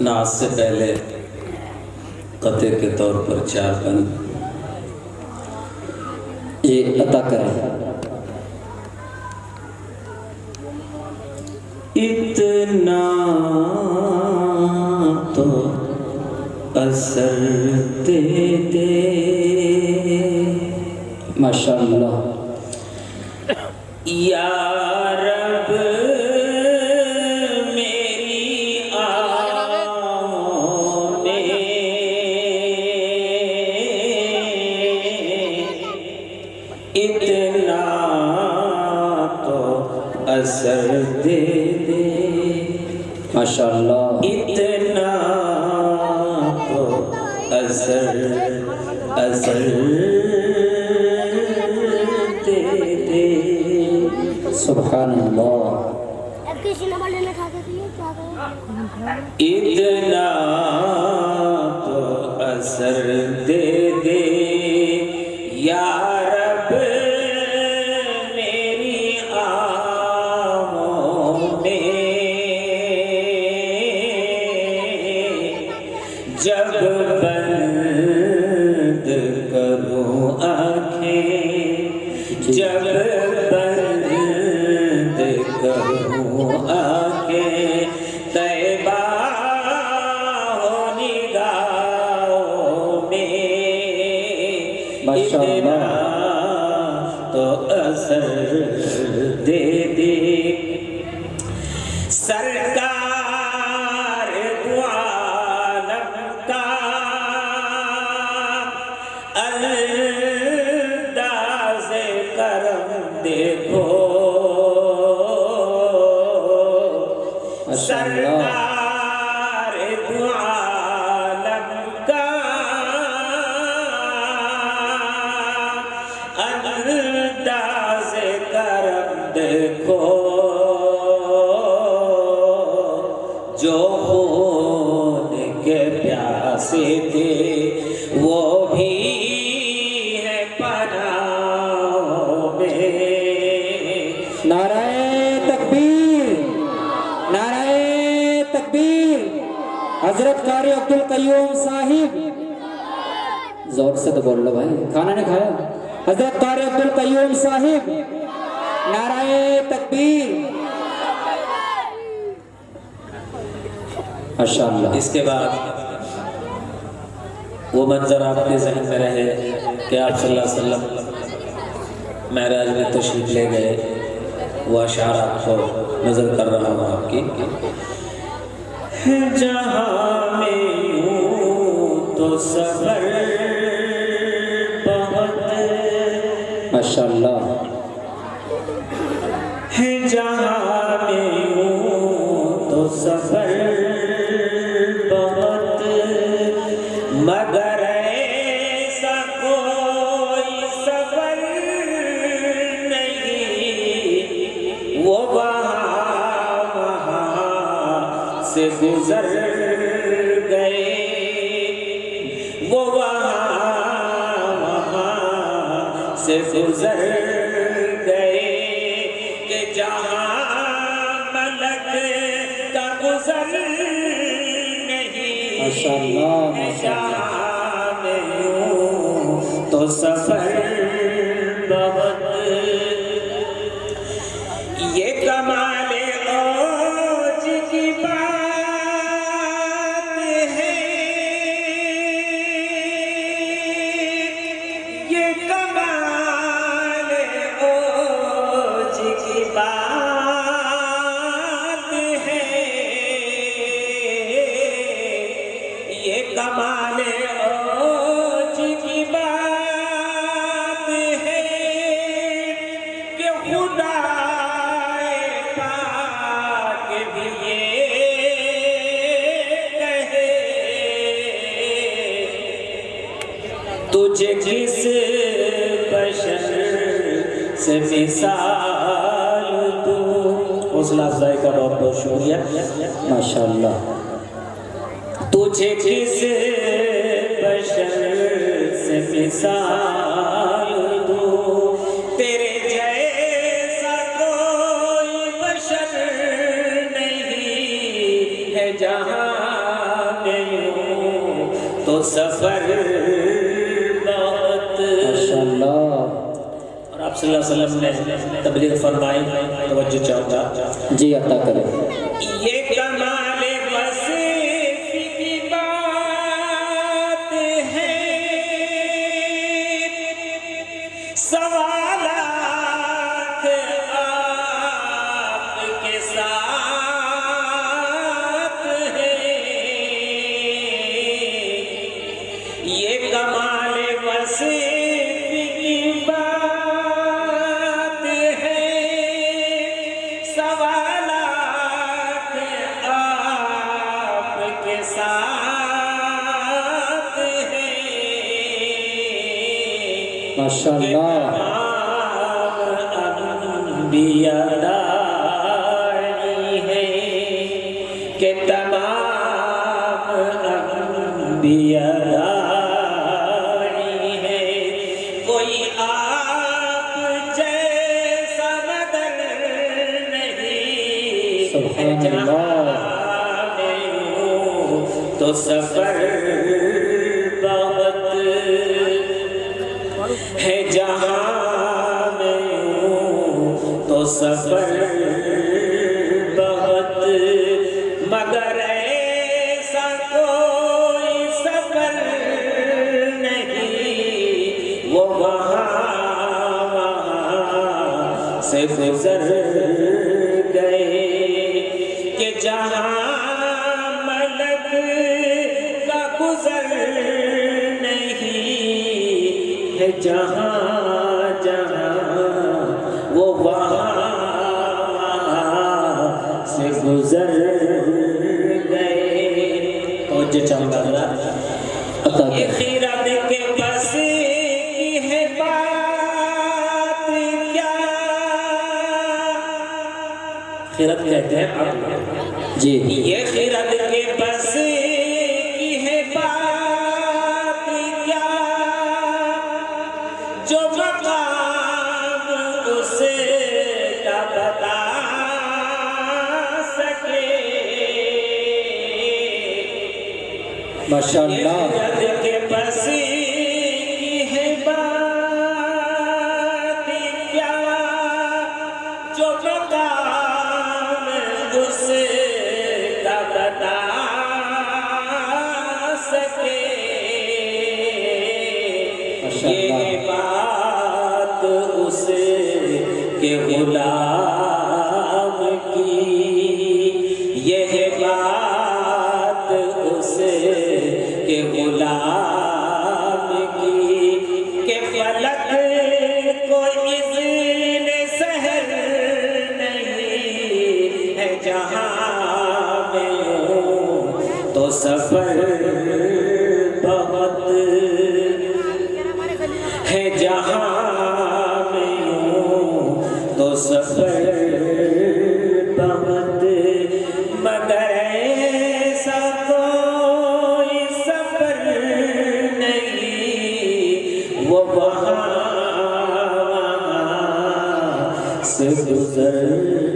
نعت سے پہلے قطع کے طور پر 4 بند یہ عطا کریں۔ اتنا تو اثر دے دے ماشاءاللہ یا رب میری آہوں میں اتنا تو اثر دے دے ماشاءاللہ اتنا تو اثر دے دے سبحان اللہ اتنا تو اثر دے دے یا رب میری آہوں میں جب بند کروں آنکھیں جب بند کروں آنکھیں طیبہ ہو نگاہوں میں اتنا تو اثر دے دے سرکار دو عالم کا انداز کرم دیکھو سرکار دو عالم کا انداز کرم دیکھو جو خون کے پیاسے تھے وہ بھی ہے پناہوں میں نعرہ تکبیر نعرہ تکبیر حضرت قاری عبدالقیوم صاحب زور سے تو بول لو بھائی کھانا نہیں کھایا حضرت قاری عبدالقیوم صاحب نعرہ تکبیر ماشاءاللہ اس کے بعد وہ منظر آپ کے ذہن میں رہے کہ آپ صلی اللہ علیہ وسلم معراج میں تشریف لے گئے وہ اشعار آپ کو نظر کر رہا ہوں آپ کی جہاں میں یوں تو سفر بہت ماشاءاللہ جہاں میں یوں تو سفر بہت مگر ایسا کوئی سفر نہیں وہ وہاں سے گزر گئے وہ وہاں سے گزر گئے کہ جہاں ملک کا گزر نہیں ماشاءاللہ جہاں میں یوں تو سفر بہت یہ کمال اوج کی بات ہے یہ کمال اوج کی بات ہے یہ کمال اوج کی بات ہے کہ خدا پاک بھی یہ کہے تجھے کس بشر سے مثال دوں حوصلہ افزائی کا بہت بہت شکریہ ماشاءاللہ تجھے کس بشر سے مثال دوں تیرے جیسا کوئی بشر نہیں ہے جہاں تو سفر بہت ماشاءاللہ اور آپ صلی اللہ علیہ وسلم نے تبلیغ فرمائی توجہ چاہوں گا جی عطا کرے یہ کمال وصف کی بات ہے سوالات آپ کے ساتھ ہے یہ کمال وصف کی بات ہے سوالات آپ کے ساتھ ہے ماشاءاللہ انبیاء داعی ہے کہ تمام انبیاء داعی ہے کوئی آپ جیسا مدر نہیں سبحان اللہ تو سفر بہت ہے جہاں میں ہوں تو سفر بہت مگر ایسا کوئی سفر نہیں وہ وہاں سے گزر گئے کہ جہاں ملک کا گزر نہیں ہے جہاں جہاں وہ وہاں سے گزر گئے توجہ چاہوں گا عطا یہ کرے خیرات کے بس کی ہے بات کیا خیرات کہتے ہیں آپ جی یہ خیرات کے بس کی ہے بات کیا جو مقام اسے کا بتا سکے ماشاءاللہ خیرات کے بس کی ہے بات کیا جو مقام اسے کا بتا سکے یہ بات اس کے غلام کی یہ بات اس کے غلام کی کہ فلک کو اذن سحر نہیں ہے جہاں میں ہوں تو سفر بہت ہے جہاں میں ہوں تو سفر بہت مگر ایسا کوئی سفر نہیں وہ وہاں سے گزر